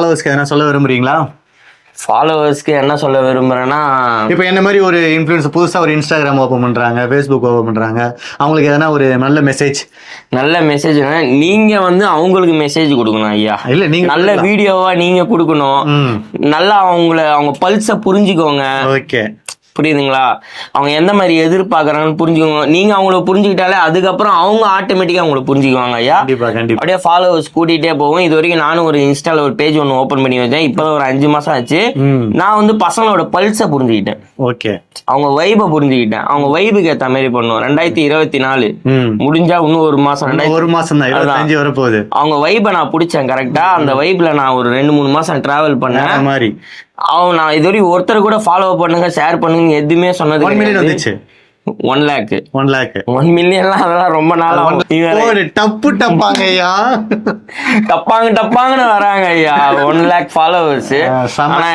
ஃபாலோவர்ஸ்க்கு எதனா சொல்ல விரும்புறீங்களா? ஃபாலோவர்ஸ்க்கு என்ன சொல்ல விரும்புறேன்னா, இப்போ என்ன மாதிரி ஒரு இன்ஃப்ளூயன்சர் புதுசா ஒரு இன்ஸ்டாகிராம் ஓப்பன் பண்றாங்க, ஃபேஸ்புக் ஓப்பன் பண்றாங்க. அவங்களுக்கு எதனா ஒரு நல்ல மெசேஜ்? நல்ல மெசேஜ்னா நீங்க அவங்களுக்கு மெசேஜ் கொடுக்கணும் ஐயா. இல்ல நீங்க நல்ல வீடியோவா நீங்க கொடுக்கணும். நல்லா அவங்க பல்ஸை புரிஞ்சுக்கோங்க. ஓகே, புரியுதுங்களா? அவங்க எந்த மாதிரி எதிர்பார்க்கறாங்கன்னு புரிஞ்சுக்கோங்க. நீங்க அவங்கள புரிஞ்சுக்கிட்டாலே அதுக்கப்புறம் அவங்க ஆட்டோமேட்டிக்கா அவங்கள புரிஞ்சுக்குவாங்க ஐயா. அப்படியே ஃபாலோவர்ஸ் கூட்டிகிட்டே போவோம். இது வரைக்கும் நானும் ஒரு இன்ஸ்டால ஒரு பேஜ் ஒன்று ஓப்பன் பண்ணி வச்சேன். இப்போ ஒரு 5 மாசம் ஆச்சு. நான் பசங்களோட பல்ஸை புரிஞ்சுக்கிட்டேன். ஓகே, அவங்க வைபை புரிஞ்சுக்கிட்டேன். அவங்க வைபுக்கு ஏற்ற மாதிரி பண்ணுவோம். 2024 முடிஞ்சா இன்னும் ஒரு மாசம், ஒரு மாசம் தான், 25 வரப்போகுது. அவங்க வைபை நான் பிடிச்சேன் கரெக்டா. அந்த வைப்ல நான் ஒரு 2-3 மாசம் டிராவல் பண்ணேன் மாதிரி. நான் இது வரைக்கும் ஒருத்தர் கூட ஃபாலோ பண்ணுங்க, ஷேர் பண்ணுங்க எதுவுமே சொன்னது. 1 மில்லியன் வந்துச்சு. 1 லேக் 1 மில்லியன்லாம் அதெல்லாம் ரொம்ப நாள் டப்பாங்க ஐயா, டப்பாங்கன்னு வராங்க ஐயா. 1 லேக் ஃபாலோவர்ஸ். ஆனா